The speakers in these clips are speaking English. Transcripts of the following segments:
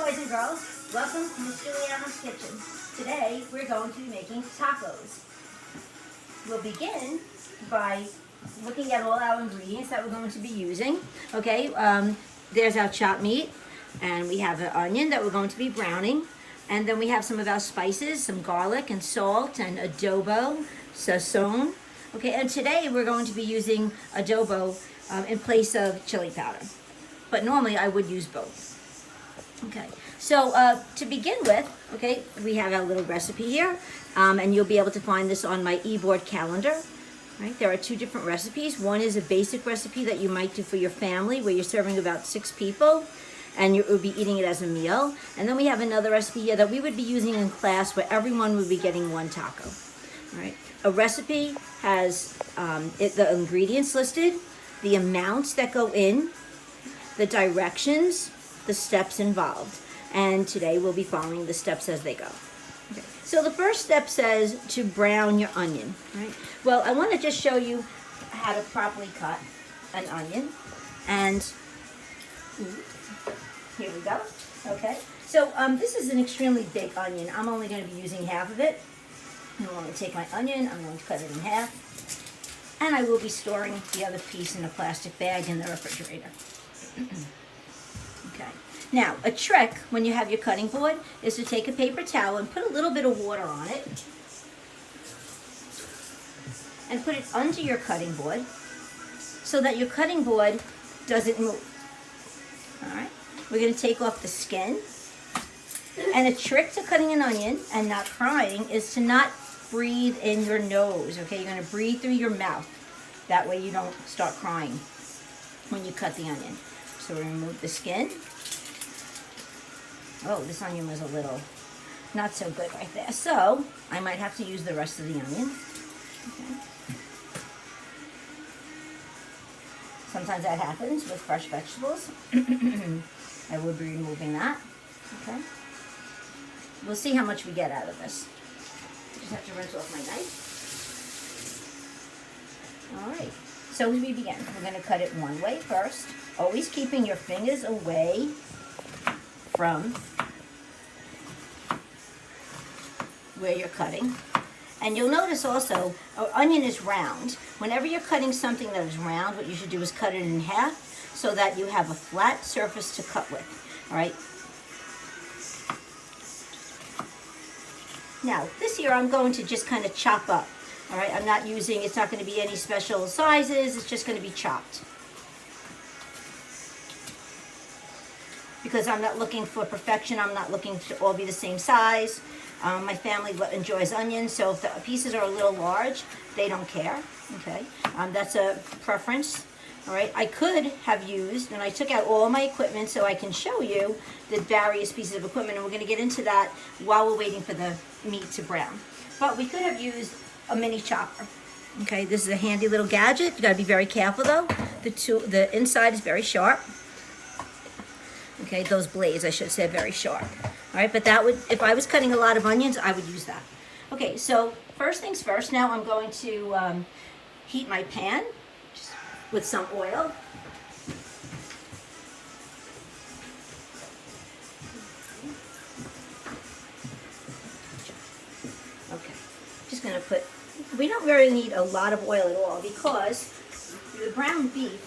boys and girls. Welcome to Miss Juliana's Kitchen. Today we're going to be making tacos. We'll begin by looking at all our ingredients that we're going to be using. Okay, there's our chopped meat, and we have an onion that we're going to be browning, and then we have some of our spices, some garlic and salt and adobo, sazon. Okay, and today we're going to be using adobo in place of chili powder, but normally I would use both. Okay, so to begin with, okay, we have our little recipe here, and you'll be able to find this on my e-board calendar. Right, there are two different recipes. One is a basic recipe that you might do for your family, where you're serving about 6 people, and you would be eating it as a meal. And then we have another recipe here that we would be using in class, where everyone would be getting one taco. All right, a recipe has the ingredients listed, the amounts that go in, the directions, the steps involved, and today we'll be following the steps as they go. Okay. So the first step says to brown your onion, right? Well, I want to just show you how to properly cut an onion, and here we go. Okay, so this is an extremely big onion. I'm only going to be using half of it. I'm going to take my onion, I'm going to cut it in half, and I will be storing the other piece in a plastic bag in the refrigerator. Okay. Now, a trick when you have your cutting board is to take a paper towel and put a little bit of water on it and put it under your cutting board so that your cutting board doesn't move. All right. We're going to take off the skin. And a trick to cutting an onion and not crying is to not breathe in your nose. Okay, you're going to breathe through your mouth. That way you don't start crying when you cut the onion. So we're going to remove the skin. Oh, this onion was a little not so good right there. So I might have to use the rest of the onion. Okay. Sometimes that happens with fresh vegetables. I will be removing that. Okay. We'll see how much we get out of this. I just have to rinse off my knife. All right. So as we begin, we're going to cut it one way first, always keeping your fingers away from where you're cutting. And you'll notice also, an onion is round. Whenever you're cutting something that is round, what you should do is cut it in half so that you have a flat surface to cut with. All right. Now, this here I'm going to just kind of chop up. All right, I'm not using, it's not going to be any special sizes, it's just going to be chopped. Because I'm not looking for perfection, I'm not looking to all be the same size. My family enjoys onions, so if the pieces are a little large, they don't care, okay? That's a preference, all right? I could have used, and I took out all my equipment so I can show you the various pieces of equipment, and we're going to get into that while we're waiting for the meat to brown. But we could have used a mini chopper. Okay, this is a handy little gadget. You got to be very careful though. The inside is very sharp. Okay, those blades, I should say, are very sharp. All right, but that would, if I was cutting a lot of onions, I would use that. Okay, so first things first. Now I'm going to heat my pan with some oil. Okay, just going to put. We don't really need a lot of oil at all because the ground beef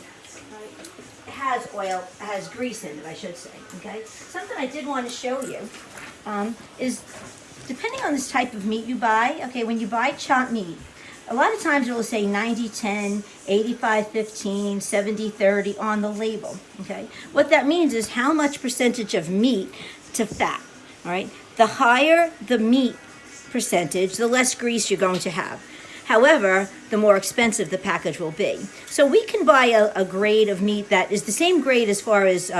has oil, has grease in it, I should say, okay? Something I did want to show you is, depending on this type of meat you buy, okay, when you buy chopped meat, a lot of times it will say 90-10, 85-15, 70-30 on the label, okay? What that means is how much percentage of meat to fat, all right? The higher the meat percentage, the less grease you're going to have. However, the more expensive the package will be. So we can buy a grade of meat that is the same grade as far as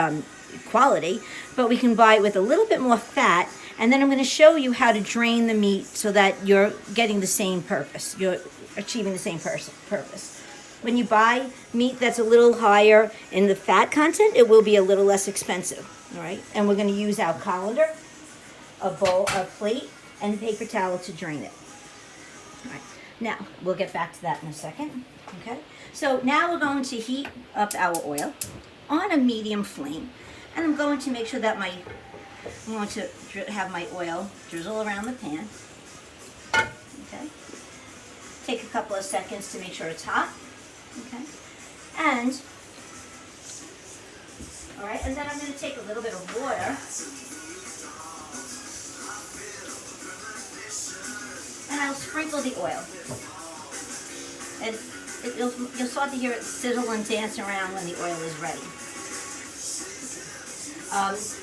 quality, but we can buy it with a little bit more fat, and then I'm going to show you how to drain the meat so that you're getting the same purpose. You're achieving the same purpose. When you buy meat that's a little higher in the fat content, it will be a little less expensive, all right? And we're going to use our colander, a bowl, a plate, and a paper towel to drain it. All right. Now, we'll get back to that in a second, okay? So now we're going to heat up our oil on a medium flame, and I'm going to make sure that my I'm going to have my oil drizzle around the pan. Okay. Take a couple of seconds to make sure it's hot. Okay. And, all right, and then I'm going to take a little bit of water. And I'll sprinkle the oil. And you'll start to hear it sizzle and dance around when the oil is ready.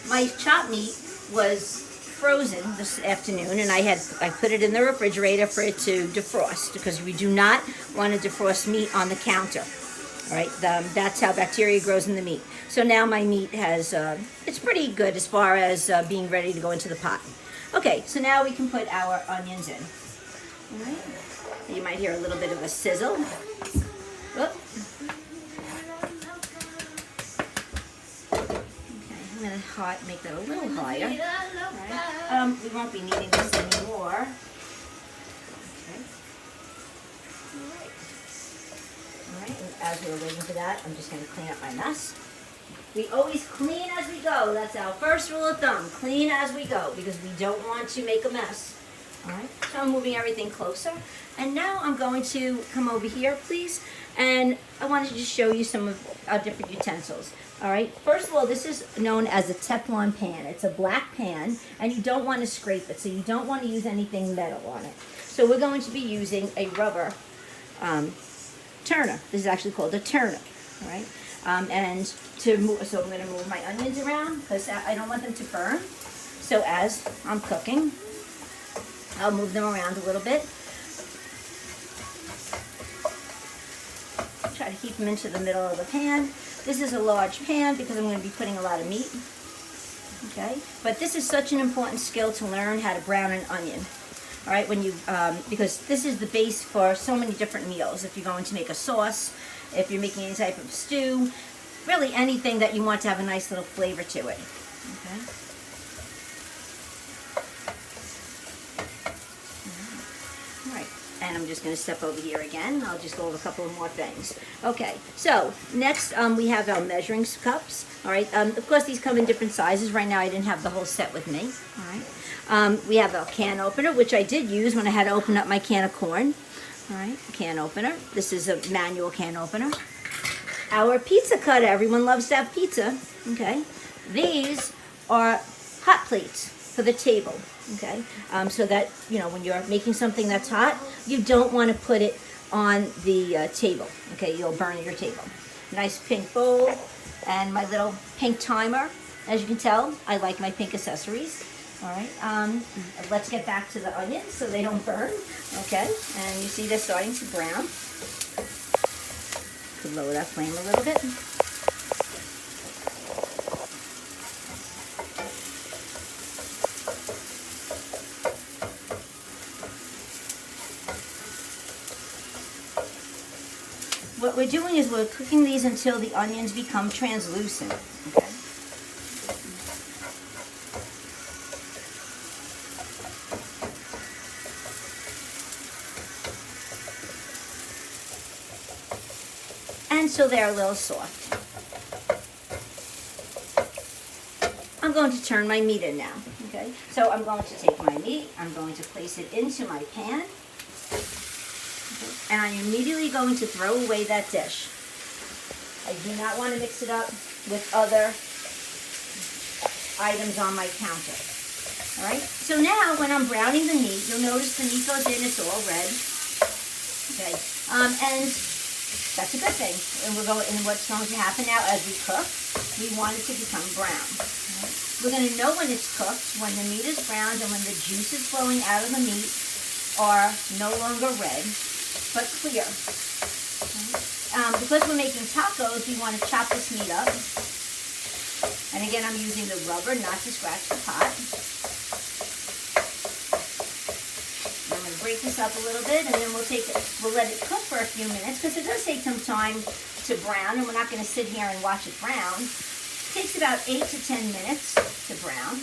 My chopped meat was frozen this afternoon, and I put it in the refrigerator for it to defrost, because we do not want to defrost meat on the counter. All right, that's how bacteria grows in the meat. So now my meat has, it's pretty good as far as being ready to go into the pot. Okay, so now we can put our onions in. All right. You might hear a little bit of a sizzle. Oop. Okay, I'm going to make that a little higher. Right. We won't be needing this anymore. Okay. All right, and as we're waiting for that, I'm just going to clean up my mess. We always clean as we go. That's our first rule of thumb. Clean as we go, because we don't want to make a mess. All right, so I'm moving everything closer. And now I'm going to come over here, please. And I wanted to just show you some of our different utensils. All right, first of all, this is known as a Teflon pan. It's a black pan, and you don't want to scrape it, so you don't want to use anything metal on it. So we're going to be using a rubber turner. This is actually called a turner, all right? And so I'm going to move my onions around, because I don't want them to burn. So as I'm cooking, I'll move them around a little bit. Try to keep them into the middle of the pan. This is a large pan because I'm going to be putting a lot of meat. Okay, but this is such an important skill to learn how to brown an onion. All right, because this is the base for so many different meals. If you're going to make a sauce, if you're making any type of stew, really anything that you want to have a nice little flavor to it. Okay. And I'm just going to step over here again. I'll just go over a couple of more things. Okay, so next we have our measuring cups. All right, of course these come in different sizes. Right now I didn't have the whole set with me. All right, we have a can opener, which I did use when I had to open up my can of corn. All right, can opener. This is a manual can opener. Our pizza cutter. Everyone loves to have pizza. Okay, these are hot plates for the table. Okay, so that, you know, when you're making something that's hot, you don't want to put it on the table. Okay, you'll burn your table. Nice pink bowl, and my little pink timer. As you can tell, I like my pink accessories. All right, let's get back to the onions so they don't burn. Okay, and you see they're starting to brown. Could lower that flame a little bit. What we're doing is we're cooking these until the onions become translucent. Okay. And so they're a little soft. I'm going to turn my meat in now. Okay. So I'm going to take my meat, I'm going to place it into my pan. And I'm immediately going to throw away that dish. I do not want to mix it up with other items on my counter. All right? So now when I'm browning the meat, you'll notice the meat goes in, it's all red. Okay. And that's a good thing. And what's going to happen now as we cook, we want it to become brown. All right? We're going to know when it's cooked, when the meat is browned and when the juices flowing out of the meat are no longer red, but clear. Because we're making tacos, we want to chop this meat up. And again, I'm using the rubber not to scratch the pot. And I'm going to break this up a little bit, and then we'll let it cook for a few minutes, because it does take some time to brown, and we're not going to sit here and watch it brown. It takes about 8 to 10 minutes to brown.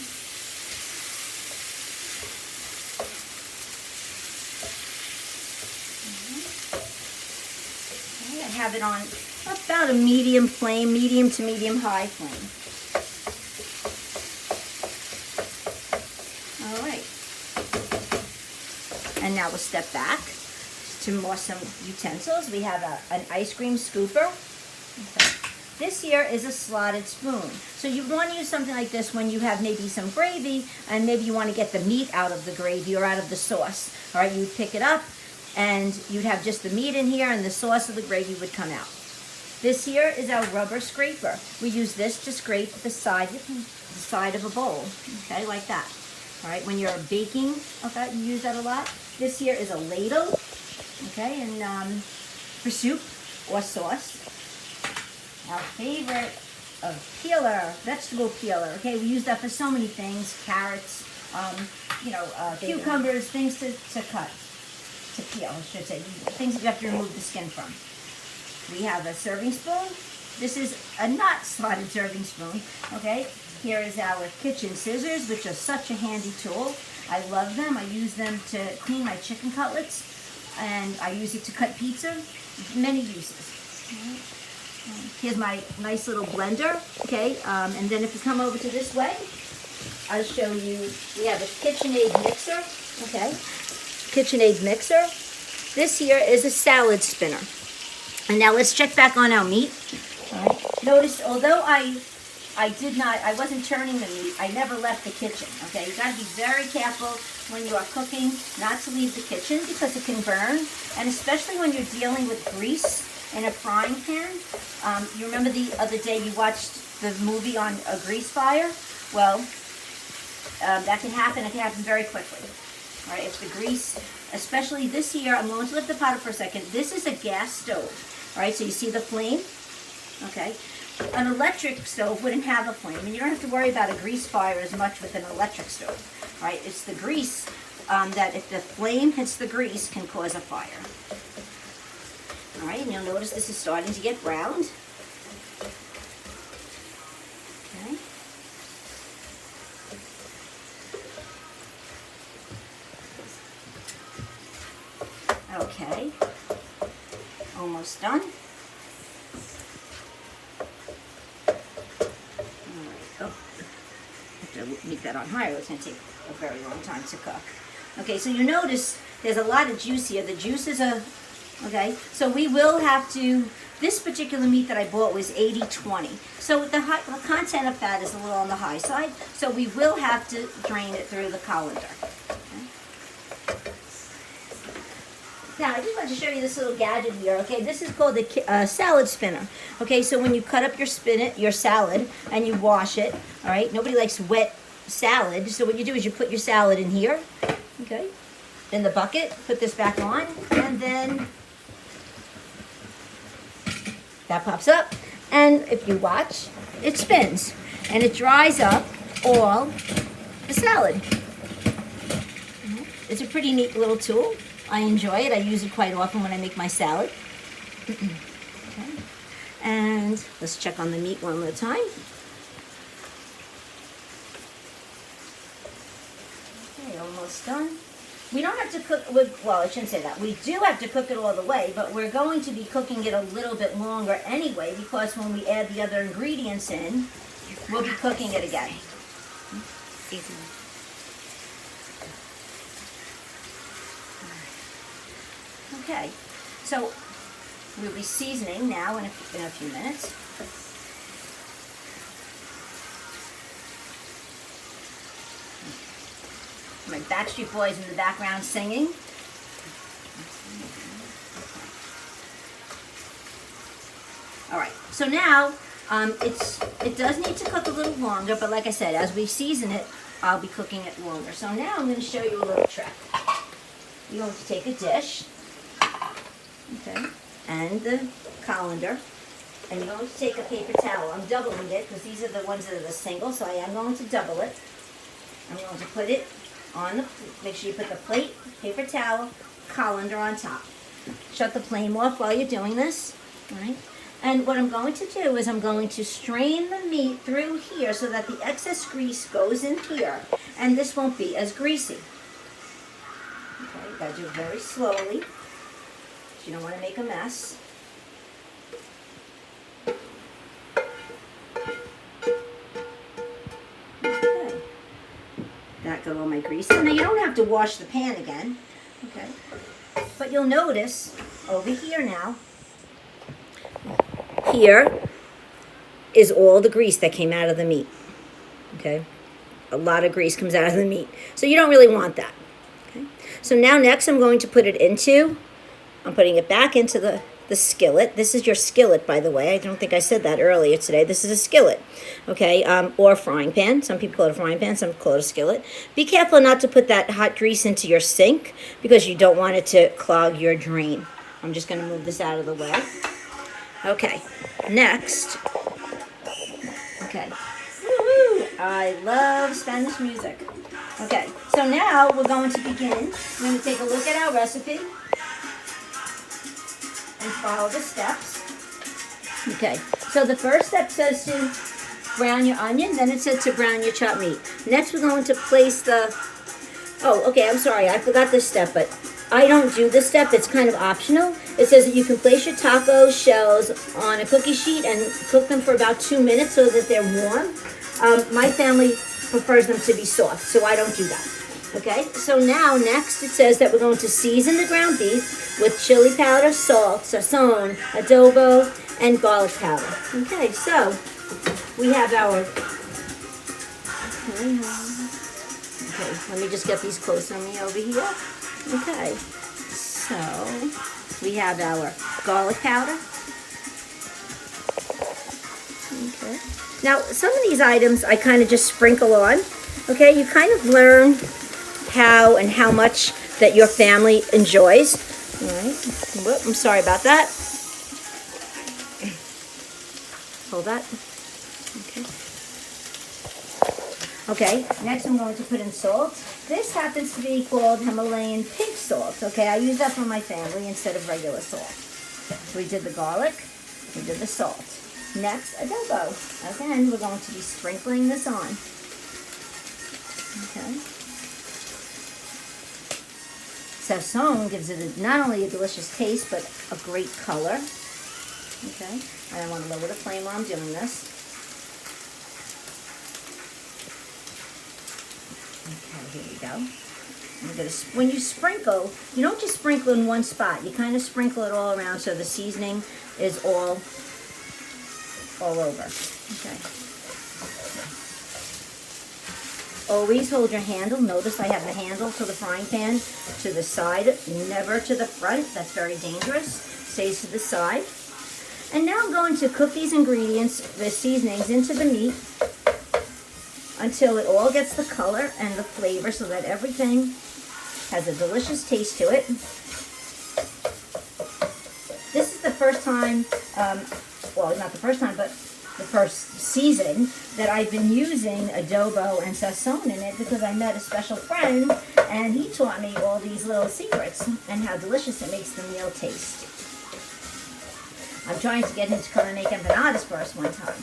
I have it on about a medium flame, medium to medium high flame. And now we'll step back to more some utensils. We have an ice cream scooper. Okay. This here is a slotted spoon. So you want to use something like this when you have maybe some gravy and maybe you want to get the meat out of the gravy or out of the sauce. All right, you'd pick it up and you'd have just the meat in here and the sauce of the gravy would come out. This here is our rubber scraper. We use this to scrape the side of a bowl, okay, like that. All right, when you're baking, okay, you use that a lot. This here is a ladle, okay, and for soup or sauce. Our favorite peeler, vegetable peeler. Okay, we use that for so many things: carrots, cucumbers, things to cut, to peel, I should say, things that you have to remove the skin from. We have a serving spoon. This is a not slotted serving spoon. Okay, here is our kitchen scissors, which are such a handy tool. I love them. I use them to clean my chicken cutlets, and I use it to cut pizza. Many uses. Here's my nice little blender, okay, and then if you come over to this way, I'll show you, we have a KitchenAid mixer, okay, KitchenAid mixer. This here is a salad spinner. And now let's check back on our meat. All right. Notice, although I wasn't turning the meat, I never left the kitchen, okay? You gotta be very careful when you are cooking not to leave the kitchen because it can burn, and especially when you're dealing with grease in a frying pan. You remember the other day you watched the movie on a grease fire? Well, that can happen. It can happen very quickly. All right, if the grease, especially this here, I'm going to lift the pot up for a second. This is a gas stove. All right, so you see the flame? Okay. An electric stove wouldn't have a flame, and you don't have to worry about a grease fire as much with an electric stove. All right, it's the grease that if the flame hits the grease can cause a fire. All right, and you'll notice this is starting to get browned. Okay. Okay. Almost done. All right. Oh, have to leave that on higher. It's going to take a very long time to cook. Okay, so you notice there's a lot of juice here. The juices are, okay, so we will have to, this particular meat that I bought was 80-20. So the content of fat is a little on the high side, so we will have to drain it through the colander. Now, I just want to show you this little gadget here, okay? This is called the salad spinner. Okay, so when you cut up your salad, and you wash it, all right? Nobody likes wet salad, so what you do is you put your salad in here, okay? In the bucket, put this back on, and then that pops up. And if you watch, it spins, and it dries up all the salad. It's a pretty neat little tool. I enjoy it. I use it quite often when I make my salad. Okay. And let's check on the meat one more time. Okay, almost done. We don't have to cook, well, I shouldn't say that. We do have to cook it all the way, but we're going to be cooking it a little bit longer anyway because when we add the other ingredients in, we'll be cooking it again. Okay, so we'll be seasoning now in a few minutes. My Backstreet Boys in the background singing. All right, so now it does need to cook a little longer, but like I said, as we season it, I'll be cooking it longer. So now I'm going to show you a little trick. You're going to take a dish. Okay, and the colander, and you're going to take a paper towel. I'm doubling it because these are the ones that are the single, so I am going to double it. I'm going to put it on the, make sure you put the plate, paper towel, colander on top. Shut the flame off while you're doing this, all right? And what I'm going to do is I'm going to strain the meat through here so that the excess grease goes in here, and this won't be as greasy. Okay, you gotta do it very slowly. You don't want to make a mess. Okay. That got all my grease. Now you don't have to wash the pan again. Okay. But you'll notice over here now, here is all the grease that came out of the meat. Okay. A lot of grease comes out of the meat. So you don't really want that. Okay. So now next I'm going to put it into, I'm putting it back into the skillet. This is your skillet, by the way. I don't think I said that earlier today. This is a skillet, okay, or a frying pan. Some people call it a frying pan, some call it a skillet. Be careful not to put that hot grease into your sink because you don't want it to clog your drain. I'm just going to move this out of the way. Okay, next. Okay. Woo-hoo! I love Spanish music. Okay, so now we're going to begin. We're going to take a look at our recipe and follow the steps. Okay, so the first step says to brown your onion, then it says to brown your chopped meat. Next we're going to place the, oh, okay, I'm sorry, I forgot this step, but I don't do this step, it's kind of optional. It says that you can place your taco shells on a cookie sheet and cook them for about 2 minutes so that they're warm. My family prefers them to be soft, so I don't do that. Okay, so now next it says that we're going to season the ground beef with chili powder, salt, sazon, adobo, and garlic powder. Okay, so we have our, okay, let me just get these close on me over here. Okay, so we have our garlic powder. Okay, now some of these items I kind of just sprinkle on. Okay, you kind of learn how and how much that your family enjoys. All right. Whoop, I'm sorry about that. Hold that. Okay. Okay, next I'm going to put in salt. This happens to be called Himalayan pink salt. Okay, I use that for my family instead of regular salt. So we did the garlic, we did the salt. Next, adobo. Again, we're going to be sprinkling this on. Okay. Sazon gives it not only a delicious taste, but a great color. Okay, and I want to lower the flame while I'm doing this. Okay, here we go. I'm gonna, when you sprinkle, you don't just sprinkle in one spot. You kind of sprinkle it all around so the seasoning is all over. Okay. Always hold your handle. Notice I have the handle to the frying pan to the side, never to the front. That's very dangerous. Stays to the side. And now I'm going to cook these ingredients, the seasonings, into the meat until it all gets the color and the flavor so that everything has a delicious taste to it. This is the first time, well, not the first time, but the first season that I've been using adobo and sazon in it because I met a special friend and he taught me all these little secrets and how delicious it makes the meal taste. I'm trying to get him to come and make empanadas for us one time.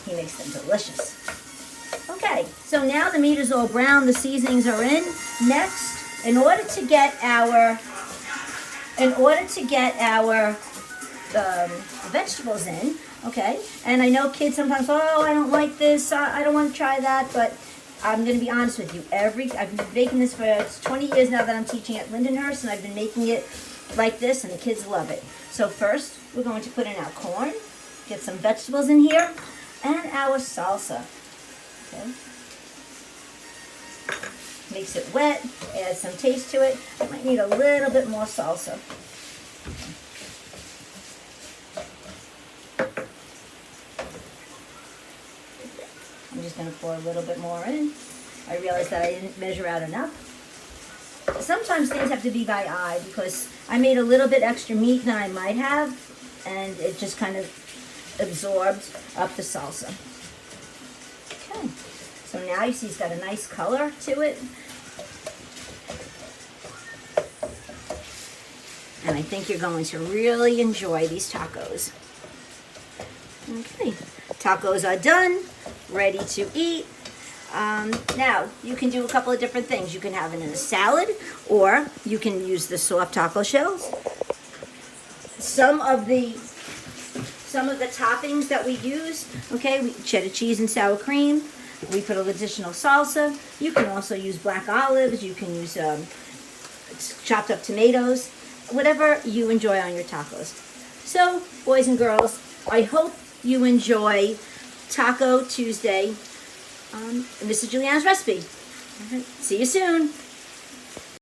He makes them delicious. Okay, so now the meat is all brown, the seasonings are in. Next, in order to get our vegetables in, okay, and I know kids sometimes, oh, I don't like this, I don't want to try that, but I'm going to be honest with you. I've been making this for 20 years now that I'm teaching at Lindenhurst, and I've been making it like this, and the kids love it. So first, we're going to put in our corn, get some vegetables in here, and our salsa. Okay. Makes it wet, adds some taste to it. I might need a little bit more salsa. I'm just going to pour a little bit more in. I realized that I didn't measure out enough. Sometimes things have to be by eye because I made a little bit extra meat than I might have, and it just kind of absorbed up the salsa. Okay, so now you see it's got a nice color to it. And I think you're going to really enjoy these tacos. Okay, tacos are done, ready to eat. Now, you can do a couple of different things. You can have it in a salad, or you can use the soft taco shells. Some of the toppings that we use, okay, cheddar cheese and sour cream. We put an additional salsa. You can also use black olives. You can use chopped up tomatoes, whatever you enjoy on your tacos. So, boys and girls, I hope you enjoy Taco Tuesday. This is Juliana's recipe. All right, see you soon.